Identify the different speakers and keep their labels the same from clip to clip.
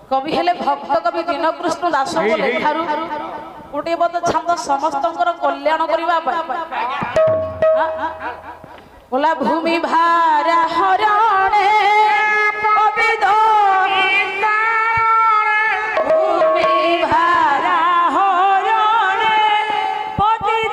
Speaker 1: कवि हेले भक्त कवि दीनकृष्ण दास को लेखारु गोटे बद छंद समस्तंकर कल्याण करबा बोला भूमि भारा हरणे कवि भूमि भारा हरणे पति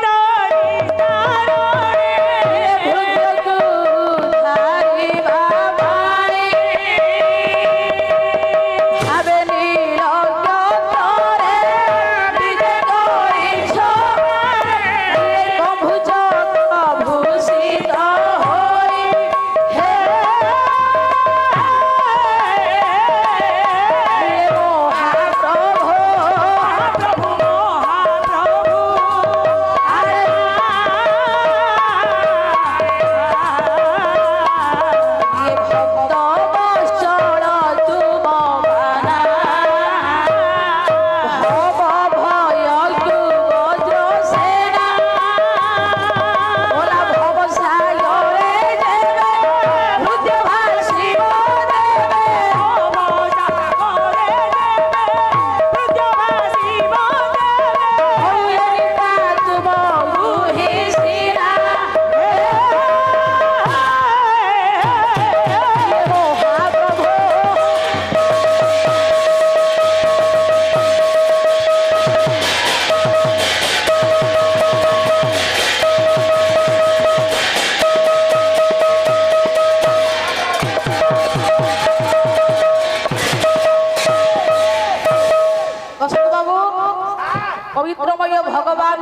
Speaker 1: पवित्रमय भगवान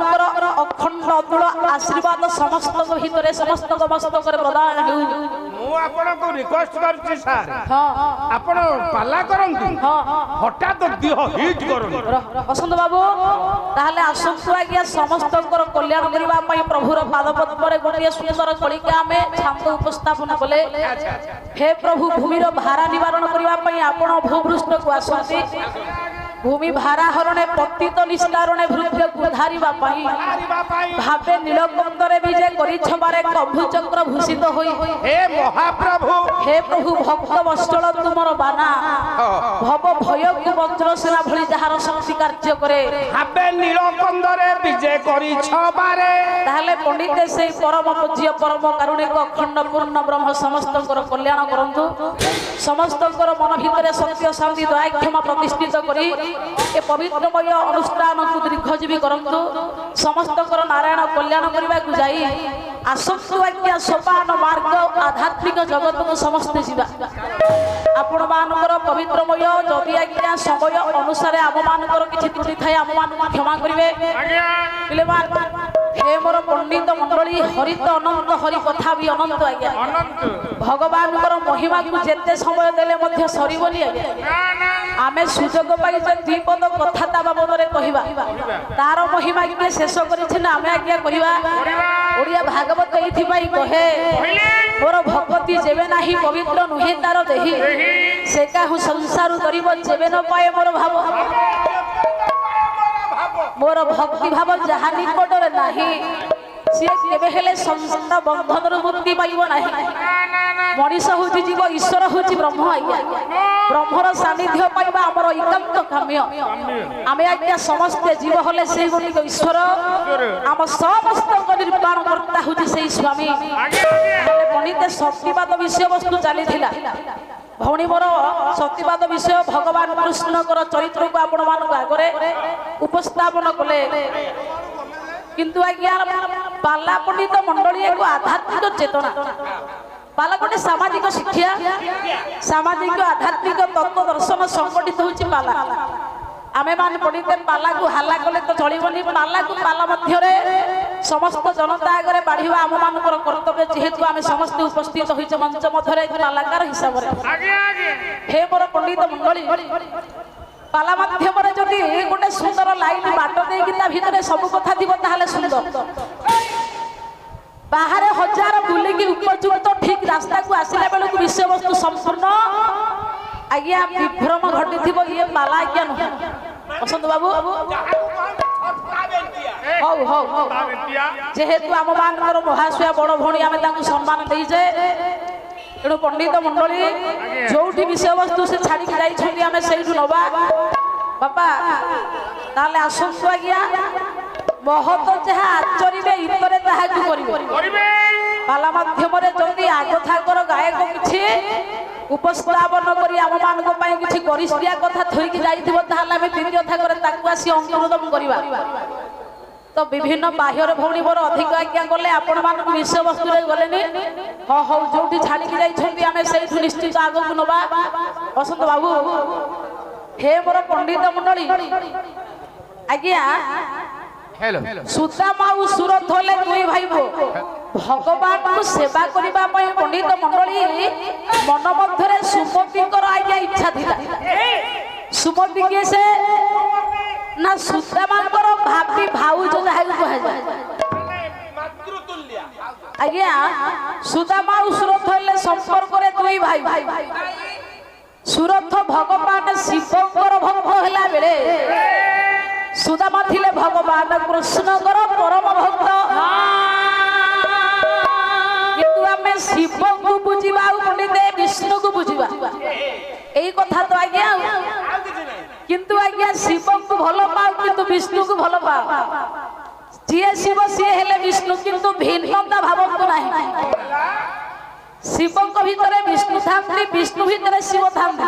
Speaker 1: अखंड अतुल आशीर्वाद समस्त भितर समस्त मस्तक प्रदान
Speaker 2: हो रिक्वेस्ट करछि सर आपण पाला करंतु हठात देह हिट करंतु
Speaker 1: बसंत बाबू ताहले आसंतु आज्ञा समस्त कल्याण करबा पई प्रभुर पाद पद्मरे गोटे सुंदर कलिका में छांद उपस्थापन कले हे प्रभु भूमिर भारा निवारण करबा पई आपण भूपृष्ठ को आसंती भूमि भारा हरणे पतित निस्तारणे भृत्य उद्धारिबा पई भावे नीलकंदरे विजय करि छबारे कभु चक्र भूषित होई हे प्रभु भक्त वत्सल तुमर बाना भव भय को वज्र सेना भली जहार शक्ति कार्य करे
Speaker 2: भावे नीलकंदरे विजय करि छबारे
Speaker 1: ताहले पंडित से परम पूज्य परम कारुणिक अखंड पूर्ण ब्रह्म समस्तकर कल्याण करंतु समस्तकर मन भितरे सत्य शांति दया क्षमा प्रतिष्ठित करी ए पवित्रमय अनुष्ठान को दीर्घजीवी करंतु समस्तकर नारायण कल्याण करबा को जाई आसंतु आज्ञा सोपान मार्ग आध्यात्मिक जगत को समस्त जीवा आपण मानकर पवित्रमय जदि आज्ञा समय अनुसार आम मानकर किछि त्रुटि थाए आम मान क्षमा करिवे पिले हे मोर पंडित मंडली हरित अनंत हरि कथा भी अनंत आज्ञा भगवान महिमा को जेते समय देले मध्य सरीबनी आज्ञा आमे सुजोग पाई जे द्विपद कथा ता बाबद रे कहिबा तार महिमा के शेष करिछि ना आमे आज्ञा कहिबा ओडिया भागवत एथि पाई कहे मोर भक्ति जेबे नाही पवित्र नुहे तार देहि से काहू संसार करिब जेबे न पाए मोर भाव मोर भक्ति भाव जहा निकट रे नाही सी केबे हेले संसार बंधन रो मुक्ति पाइबो नाही मनीष होची जीव ईश्वर होची ब्रह्म आज्ञा ब्रह्मर सानिध्य पाइबा हमर एकांत काम्य आमे आज्ञा समस्त जीव होले से गोटी ईश्वर हम समस्त निर्माण करता होची से स्वामी पंडित सत्यवाद विषय वस्तु चली थिला भौणी मोर सत्यवाद विषय भगवान कृष्णकर चरित्र को आपण मान आगरे उपस्थापन कले किंतु आज्ञा पाला पंडित मंडली एक आध्यात्मिक चेतना पाला गोटे सामाजिक शिक्षा सामाजिक आध्यात्मिक तत्व दर्शन संगठित होची पाला आमे मान पंडित पाला को हाला कले तो चलिबनी पाला को पाला मध्य रे समस्त जनता आगरे बाढ़िबा आम मानकर कर्तव्य जेहेतु आमे समस्त उपस्थित होइछ मंच मध्य रे कलाकार हिसाब रे हे मोर पंडित मंडली पाला माध्यम रे जदि गोटे सुंदर लाइन बाट देकी ता भितरे सब कथा दिबो ताहाले सुंदर बाहर हजार बुलिकी उपयुक्त ठीक रास्ता को आसिला बेल को विषय वस्तु संपूर्ण आज्ञा विभ्रम घटी थी ये पाला आज्ञा नुह बसंत बाबू जेहेतु आम मान महाशया बड़ भौणी आम सम्मान देजे ତେଣୁ ପଣ୍ଡିତ ମଣ୍ଡଳୀ ଯୋଉଠି ବିଷୟବସ୍ତୁ ସେ ଛାଡ଼ିକି ଯାଇଛନ୍ତି ଆମେ ସେଇଠୁ ନବା ବାପା। ତାହେଲେ ଆସନ୍ତୁ ଆଜ୍ଞା, ମହତ ଯାହା ଆଚରିବେ ଇତରେ ତାହାକୁ କରିବେ। ପାଲା ମାଧ୍ୟମରେ ଯଦି ଆଗଥାଙ୍କର ଗାୟକ କିଛି ଉପସ୍ଥାପନ କରି ଆମମାନଙ୍କ ପାଇଁ କିଛି ଗରିଷ୍ଠିଆ କଥା ଥୋଇକି ଯାଇଥିବ, ତାହେଲେ ଆମେ ତିନି କଥାକରେ ତାକୁ ଆସି ଅନୁମୋଦନ କରିବା। ତ ବିଭିନ୍ନ ବାହ୍ୟରେ ଭଉଣୀ ମୋର ଅଧିକ ଆଜ୍ଞା ଗଲେ ଆପଣମାନଙ୍କୁ ବିଷୟବସ୍ତୁରେ ଗଲେନି। ହଁ ହଉ, ଯୋଉଠି ଛାଡ଼ିକି ଯାଇଛନ୍ତି ଆମେ ସେଇଠୁ ନିଶ୍ଚିତ ଆଗକୁ ନବା। ବସନ୍ତ ବାବୁ, ହେ ମୋର ପଣ୍ଡିତ ମଣ୍ଡଳୀ ଆଜ୍ଞା, ସୁଦାମା ଆଉ ସୁରଥ ହେଲେ ଦୁଇ ଭାଇ ଭଗବାନଙ୍କୁ ସେବା କରିବା ପାଇଁ ପଣ୍ଡିତ ମଣ୍ଡଳୀ ମନ ମଧ୍ୟରେ ସୁମତିଙ୍କର ଆଜ୍ଞା ଇଚ୍ଛା ଥିଲା। ସୁମତି କିଏ ସେ ନା ସୁଦାମାଙ୍କର ଭାବି ଭାଉଜ ଯାହାକୁ କୁହାଯାଏ ଆଜ୍ଞା। ସୁଦାମା ଆଉ ସୁରଥ ହେଲେ ସମ୍ପର୍କରେ ଦୁଇ ଭାଇ। ସୁରଥ ଭଗବାନ ଶିବଙ୍କର ଭକ୍ତ ହେଲା ବେଳେ ସୁଦାମା ଥିଲେ ଭଗବାନ କୃଷ୍ଣଙ୍କର ପରମ ଭକ୍ତ। କିନ୍ତୁ ଆମେ ଶିବଙ୍କୁ ବୁଝିବା ଆଉ ପଣ୍ଡିତ ବିଷ୍ଣୁକୁ ବୁଝିବା, ଏଇ କଥା ତ ଆଜ୍ଞା। କିନ୍ତୁ ଆଜ୍ଞା ଶିବଙ୍କୁ ଭଲ ପାଉ କିନ୍ତୁ ବିଷ୍ଣୁକୁ ଭଲ ପାଉ। ଯିଏ ଶିବ ସିଏ ହେଲେ ବିଷ୍ଣୁ, କିନ୍ତୁ ଭିନ୍ନତା ଭାବନ୍ତୁ ନାହିଁ। ଶିବଙ୍କ ଭିତରେ ବିଷ୍ଣୁ ଥାନ୍ତି, ବିଷ୍ଣୁ ଭିତରେ ଶିବ ଥାନ୍ତି।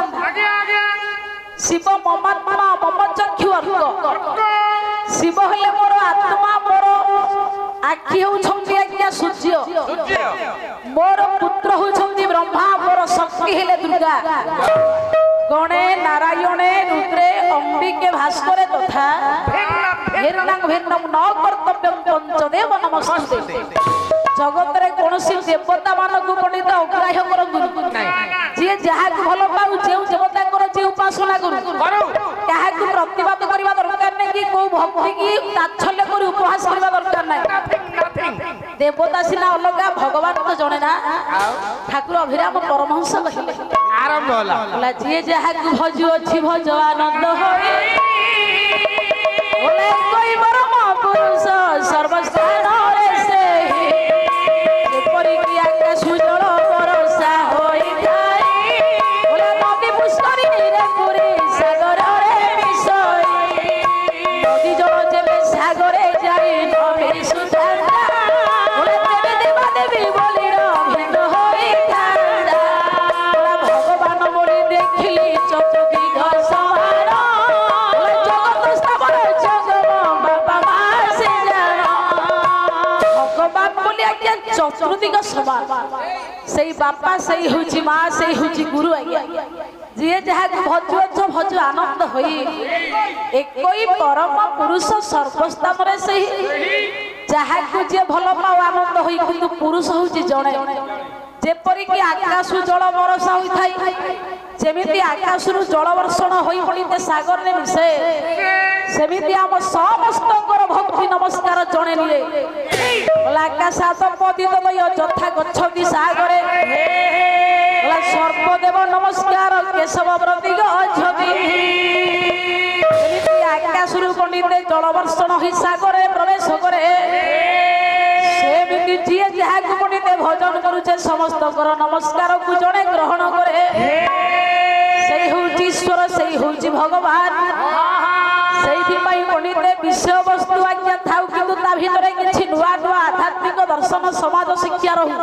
Speaker 1: ଶିବ ମମାତ୍ମା ମମ ଚକ୍ଷୁ ଅର୍କ। ଶିବ ହେଲେ ମୋର ଆତ୍ମା, ମୋର ଆଖି ହେଉଛନ୍ତି ଆଜ୍ଞା ସୂର୍ଯ୍ୟ, ମୋର ପୁତ୍ର ହେଉଛନ୍ତି ବ୍ରହ୍ମା, ମୋର ଶକ୍ତି ହେଲେ ଦୁର୍ଗା। ଗଣେ ନାରାୟଣେ ରୁଦ୍ରେ ଅମ୍ବିକେ ଭାସ୍କରେ ତଥା ଭିନ୍ନଂ ଭିନ୍ନଂ ନ କର୍ତ୍ତବ୍ୟଂ ପଞ୍ଚଦେବ ନମସ୍ତେ। ଜଗତରେ କୌଣସି ଦେବତା ମାନଙ୍କୁ ପଣ୍ଡିତ ଅଗ୍ରାହ୍ୟ କରନ୍ତୁ। ଯିଏ ଯାହାକୁ ଭଲ ପାଉ, ଯେଉଁ ଦେବତାଙ୍କର ଯିଏ ଉପାସନା କରୁ, କାହାକୁ ପ୍ରତିବାଦ କରିବା ଦରକାର ନାହିଁ କି କୋଉ ଭକ୍ତି କି ତାଚ୍ଛଲ୍ୟ କରି ଉପହାସ କରିବା ଦରକାର ନାହିଁ। ଦେବତା ସିନା ଅଲଗା, ଭଗବାନ ତ ଜଣେ ନା। ଠାକୁର ଅଭିରାମ ପରମହଂସ କହିଲେ
Speaker 2: ଆରମ୍ଭ ହେଲା,
Speaker 1: ଯିଏ ଯାହାକୁ ଭଜୁଅଛି ଭଜ ଆନନ୍ଦ ହୋଇ ପୁରୁଷ ସର୍ବସ୍ଥାନରେ ସେହି ଯେପରିକି ଆକାଶ ଜଳ ବରଷା ହୋଇଥାଏ, ନଦୀ ପୁଷ୍କରିଣୀରେ ପୁରୀ ସାଗରରେ ମିଶଇ, ନଦୀ ଜଳ ଯେବେ ସାଗରେ ଯାଇ ନ ମିଶୁଥାନ୍ତା, ତେବେ ଦେବାଦେବୀ ବଳିର ଭିନ୍ନ ହୋଇଥାନ୍ତା। ଭଗବାନ ବୋଲି ଦେଖିଲି ଚତୁର୍ଦିଗ ସମାନ, ଜଗତ ସ୍ଥାପନ ଜଗମ ବାପା ମା ସେ ଜାଣ। ଭଗବାନ ବୋଲି ଆଜ୍ଞା ଚତୁର୍ଦିଗ ସମାନ, ସେଇ ବାପା ସେଇ ହଉଛି ମା, ସେଇ ହଉଛି ଗୁରୁ ଆଜ୍ଞା। ଯିଏ ଯାହାକୁ ଭଜୁଅଛ ଭଜୁ ଆନନ୍ଦ ହୋଇ, ଏକଇ ପରମ ପୁରୁଷ ସର୍ବସ୍ଥାନରେ ସେହି ଯାହାକୁ ଯିଏ ଭଲ ପାଉ ଆନନ୍ଦ ହୋଇ, କିନ୍ତୁ ପୁରୁଷ ହଉଛି ଜଣେ। ଯେପରିକି ଆକାଶରୁ ଜଳ ବର୍ଷା ହୋଇଥାଏ, ଯେମିତି ଆକାଶରୁ ଜଳ ବର୍ଷଣ ହୋଇ ପଡ଼ିతే ସାଗରରେ ମିଶେ, ସେମିତି ଆମ ସମସ୍ତଙ୍କର ଭକ୍ତି ନମସ୍କାର ଜଣେ ନିଏ। ଆକାଶାତ ପତିତ ଯଥା ଗଚ୍ଛତି ସାଗରେ, ସର୍ବଦେବ ନମସ୍କାର କେଶବ ପ୍ରତୀକ ଅଛନ୍ତି। ଯେମିତି ଆକାଶରୁ ପଣ୍ଡିତେ ଜଳ ବର୍ଷଣ ହୋଇ ସାଗରରେ ପ୍ରବେଶ କରେ, ସେମିତି ଯିଏ ଯାହାକୁ ପଣ୍ଡିତେ ଭଜନ କରୁଛେ ସମସ୍ତଙ୍କର ନମସ୍କାରକୁ ଜଣେ ଗ୍ରହଣ କରେ। ସେଇ ହଉଛି ଈଶ୍ୱର, ସେଇ ହଉଛି ଭଗବାନ। ସେଇଥିପାଇଁ ପଣ୍ଡିତେ ବିଷୟବସ୍ତୁ ଆଜ୍ଞା ଥାଉ, କିନ୍ତୁ ତା ଭିତରେ କିଛି ନୂଆ ନୂଆ ଆଧ୍ୟାତ୍ମିକ ଦର୍ଶନ ସମାଜ ଶିକ୍ଷା ରହୁ।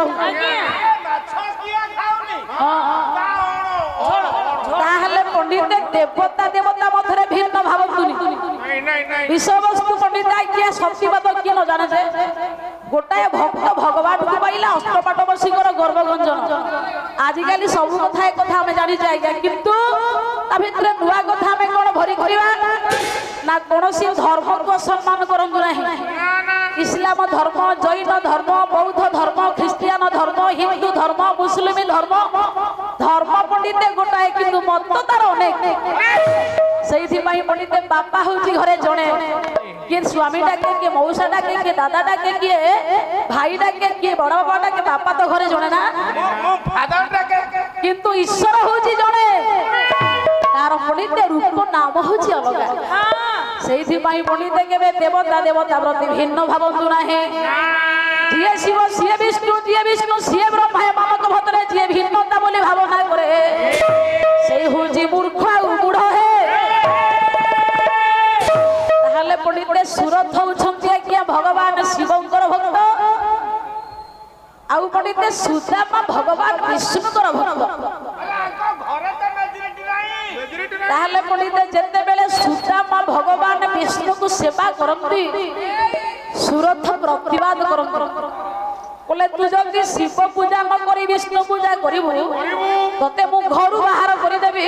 Speaker 1: ତାହେଲେ ପଣ୍ଡିତେ ଦେବତା ଦେବତା ମଧ୍ୟରେ ଭିନ୍ନ ଭାବନ୍ତୁନି। ବିଷୟବସ୍ତୁ ପଣ୍ଡିତ ଆଜ୍ଞା ସତୀବାଦ କିଏ ନ ଜାଣେ ଯେ ଗୋଟାଏ ଭକ୍ତ ଭଗବାନଙ୍କୁ ପାଇଲା ଅଷ୍ଟପାଟ ବସିକର ଗର୍ଭଗଞ୍ଜନ। ଆଜିକାଲି ସବୁ କଥା ଏ କଥା ଆମେ ଜାଣିଛେ ଆଜ୍ଞା, କିନ୍ତୁ ତା ଭିତରେ ନୂଆ କଥା ଆମେ କଣ ଭରି କରିବା ନା କୌଣସି ଧର୍ମକୁ ଅସମ୍ମାନ କରନ୍ତୁ ନାହିଁ। ଇସଲାମ ଧର୍ମ, ଜୈନ ଧର୍ମ, ବୌଦ୍ଧ ଧର୍ମ, ଖ୍ରୀଷ୍ଟିଆନ ଧର୍ମ, ହିନ୍ଦୁ ଧର୍ମ, ମୁସଲିମ ଧର୍ମ, ଧର୍ମ ପଣ୍ଡିତେ ଗୋଟାଏ କିନ୍ତୁ ମତ ତାର ଅନେକ। ସେଇଥିପାଇଁ ପଣ୍ଡିତେ ବାପା ହଉଛି ଘରେ ଜଣେ। କିଏ ସ୍ୱାମୀ ଡାକେ, କିଏ ମଉସା ଡାକେ, କିଏ ଦାଦା ଡାକେ, କିଏ ଭାଇ ଡାକେ, କିଏ ବଡ ବାପା ଡାକେ, ବାପା ତ ଘରେ ଜଣେ ନା। କିନ୍ତୁ ଈଶ୍ୱର ହଉଛି ଜଣେ, ତାର ପଣ୍ଡିତେ ରୂପ ନାମ ହଉଛି ଅଲଗା। ସେଇଥିପାଇଁ ପଣ୍ଡିତେ କେବେ ଦେବତା ଦେବତା ପ୍ରତି ଭିନ୍ନ ଭାବନ୍ତୁ ନାହିଁ। ଯିଏ ଶିବ ସିଏ ବିଷ୍ଣୁ ଯିଏ ବିଷ୍ଣୁ ସିଏ ବ୍ରହ୍ମା ଏମାନଙ୍କ ଭିତରେ ଯିଏ ଭିନ୍ନତା ବୋଲି ଭାବନା କରେ ସେଇ ହଉଛି ମୂର୍ଖ ଆଉ ମୂଢ ହେ। ତାହେଲେ ପଣ୍ଡିତେ ସୁରଥ ହଉଛନ୍ତି ଆଜ୍ଞା ଭଗବାନ ଶିବଙ୍କର ଭକ୍ତ ଆଉ ପଣ୍ଡିତେ ସୁଦାମା ଭଗବାନ ବିଷ୍ଣୁଙ୍କର ଭକ୍ତ। ତାହେଲେ ପଣ୍ଡିତେ ଯେତେବେଳେ ସୁଦାମା ଭଗବାନ ବିଷ୍ଣୁଙ୍କୁ ସେବା କରନ୍ତି ସୁରଥ ପ୍ରତିବାଦ କରନ୍ତି ବୋଲେ ତୁ ଯଦି ଶିବ ପୂଜା ନ କରି ବିଷ୍ଣୁ ପୂଜା କରିବୁ ତତେ ମୁଁ ଘରୁ ବାହାର କରିଦେବି।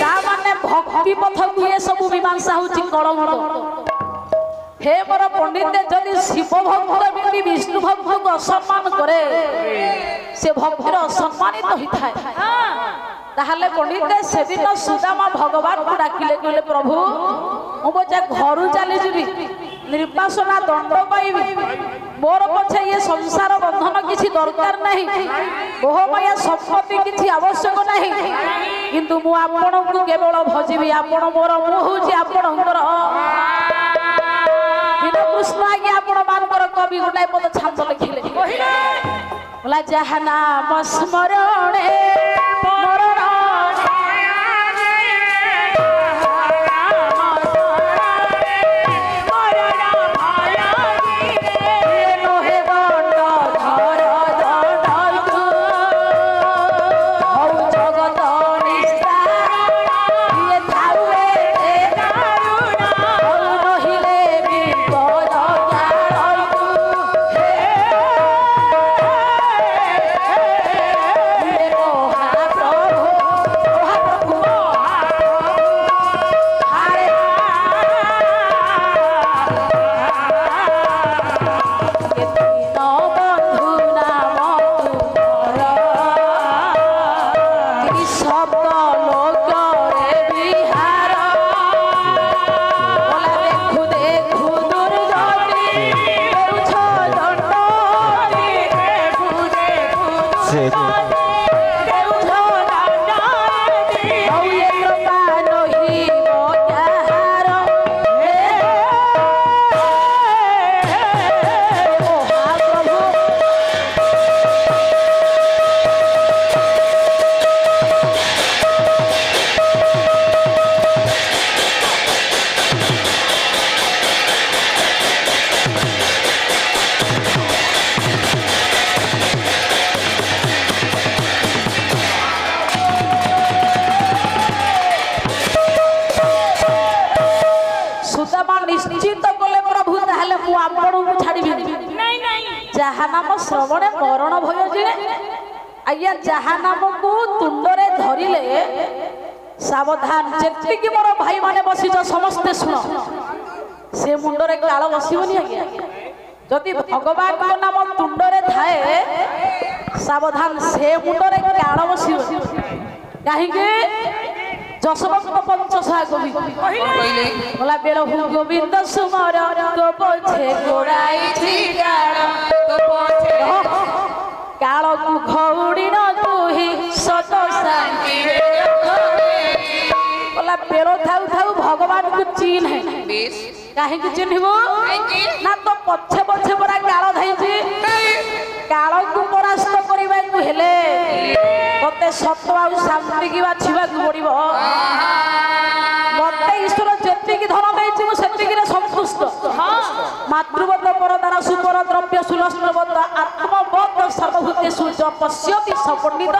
Speaker 1: ତାମାନେ ଭକ୍ତି ପଥକୁ ଏ ସବୁ ମୀମାଂସା ହଉଛି କଳଙ୍କ। हे मोर पंडित जदि शिव भक्त भी विष्णु भक्त को असम्मान करे से भक्तिर असम्मानित होता है। ताहले पंडित से दिन सुदामा भगवान को डाकिले कहले प्रभु मु बचा घर चली जीवी निर्वासना दंड पाइबी मोर पछे ये संसार बंधन किसी दरकार नहीं मोहमाया संपत्ति किसी आवश्यक नहीं किंतु मु आपण को केवल भजिबी आपण मोर मु होची आपणकर कृष्ण आगे आपण मानकर कवि गोटाए पद छांद लिखिले बोला जहा नाम स्मरणे जहा नाम श्रवणे मरण भय जिणे आज्ञा जहा नाम को तुंडरे धरिले सावधान जेतिकी मोर भाई माने बसिछ समस्ते सुन से मुंडरे काळ बसिबनी आज्ञा जदि भगवान को नाम तुंडरे थाए सावधान से मुंडरे काळ बसिबनी काहे के जसवंत पंचसा कवि बोला बेर गोविंद सुमर तो पछे गोड़ाई छी काल को घौड़ी न तुही सत शांति बोला बेरो थाउ थाउ भगवान को चिन्ह है काहे कि चिन्हबो ना तो पछे पछे बड़ा काल धाइछि काल को परास्त करिबा को हेले तते सत आ शांति की बाछिबा को पड़िबो मते ईश्वर जेति की धन दैछि मु सेति की रे संतुष्ट मातृवत परदार सुपर द्रव्य सुलस्त्रवत आत्मवत सर्वभूतेषु च पश्यति सपंडित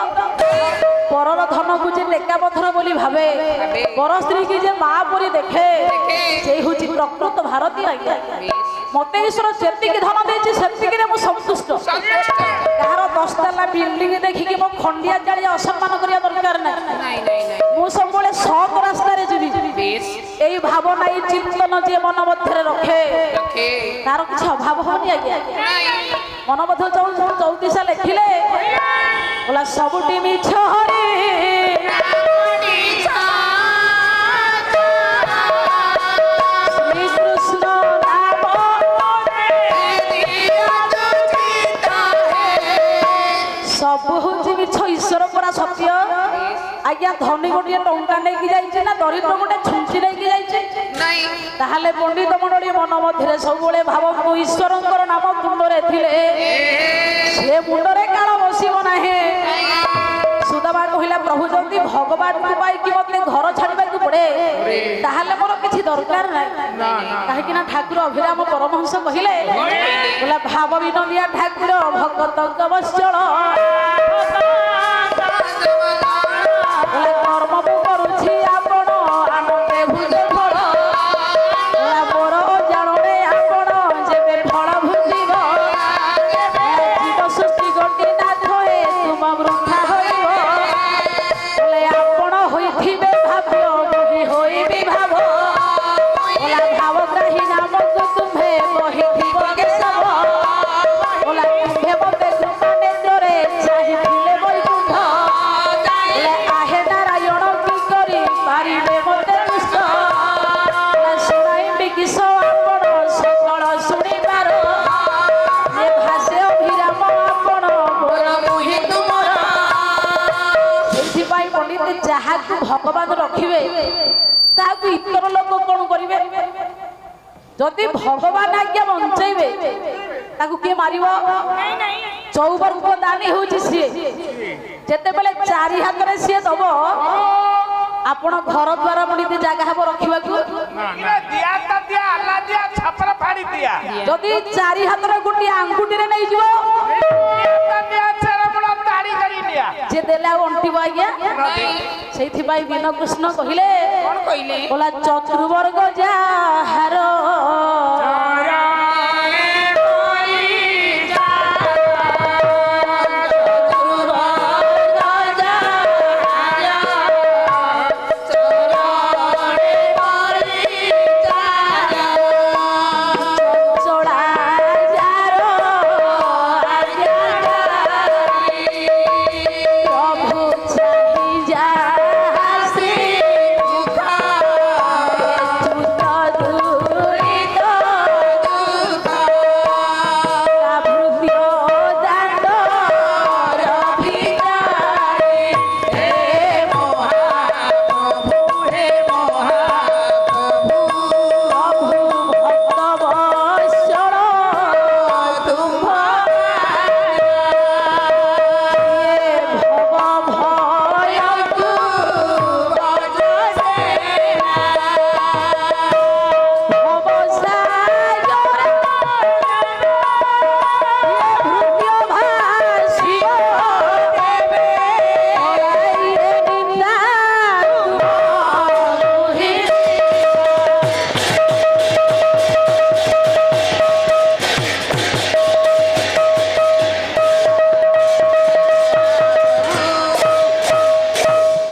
Speaker 1: परर धन को जे लेकापथर बोली भावे पर स्त्री की जे मां परी देखे से होची प्रकृत भारतीय आज्ञा मते ईश्वर जेति की धन दैछि सेति की रे मु संतुष्ट कार 10 तला बिल्डिंग देखि कि मो खंडिया जाली असम्मान करिया दरकार नाही मु सबले सत रास्ता रे जीवी एई भावना एई चिंतन जे मन मध्य रखे तार किछ अभाव होनी आज्ञा मन मध्य 34 लिखिले बोला सबुटी मिछ हरि सब हूँ ईश्वर परा सत्य ଆଜ୍ଞା ଧନୀ ଗୋଟିଏ ଟଙ୍କା ନେଇକି ଯାଇଛି ନା ଦରିଦ୍ର ଗୋଟେ ଛୁଞ୍ଚି ନେଇକି ଯାଇଛି? ତାହେଲେ ପଣ୍ଡିତ ମଣ୍ଡଳୀ ମନ ମଧ୍ୟରେ ସବୁବେଳେ ଭାବନ୍ତୁ ଈଶ୍ୱରଙ୍କର ନାମ ତୁଣ୍ଡରେ ଥିଲେ ସେ ମୁଣ୍ଡରେ କାଳ ବସିବ ନାହିଁ। ସୁଦାମା କହିଲା ପ୍ରଭୁ ଯଦି ଭଗବାନଙ୍କୁ ପାଇକି ମତେ ଘର ଛାଡ଼ିବାକୁ ପଡେ ତାହେଲେ ମୋର କିଛି ଦରକାର ନାହିଁ। କାହିଁକି ନା ଠାକୁର ଅଭିରାମ ପରମହଂସ କହିଲେ କହିଲା ଭାବ ବିନୋଦିଆ ଠାକୁର ଭଗତଙ୍କ ବତ୍ସଳ କର୍ମ ମୁଁ କରୁଛି ଆପଣ ଆନନ୍ଦେ ଭୁଜ ଫଳ ମୋର ଜାଣରେ ଆପଣ ଯେବେ ଫଳ ଭୁଜିବ ଜୀବ ସୃଷ୍ଟି ଗୋଟି ନା ଥଏ ତୁମ ବୃଥା ହୋଇବ ଆପଣ ହୋଇଥିବେ ଭାବ୍ୟ ବହି ହୋଇବି ଭାବ ଭାବଗ୍ରାହୀ ନାମକୁ ତୁମ୍ଭେ ବହିଥିବ କେଶବ ତୁମ୍ଭେ ମତେ କୃପା ନେତ୍ରରେ ଚାହିଁଥିଲେ ବୈକୁଣ୍ଠ ଆହେ ନାରାୟଣ କି କରି ପାରିବେ ମତେ ଦୁଷ୍ଟ ଶୁଣାଇବି କିସ ଆପଣ ସକଳ ଶୁଣିବାର ଯେ ଭାଷେ ଅଭିରାମ ଆପଣ ମୋର ମୁହିଁ ତୁମର। ସେଥିପାଇଁ ପଣ୍ଡିତ ଯାହାକୁ ଭଗବାନ ରଖିବେ ତାହାକୁ ଇତର ଲୋକ କଣ କରିବେ? ଯଦି ଭଗବାନ ଆଜ୍ଞା ବଞ୍ଚେଇବେ ତାକୁ କିଏ ମାରିବ? ଚଉବର୍ଗ ଦାନୀ ହଉଛି ସିଏ। ଯେତେବେଳେ ଚାରି ହାତରେ ସିଏ ଦବ ଆପଣ ଘର ଦ୍ୱାର ପଣ୍ଡିତ ଜାଗା ହବ ରଖିବାକୁ? ଯଦି ଚାରି ହାତରେ ଗୋଟିଏ ଆଙ୍ଗୁଠିରେ ନେଇଯିବ ଯେ ଦେଲେ ଆଉ ଅଣ୍ଟିବ ଆଜ୍ଞା? ସେଇଥିପାଇଁ ବୀନ କୃଷ୍ଣ କହିଲେ ଚତୁର୍ବର୍ଗ ଯାହାର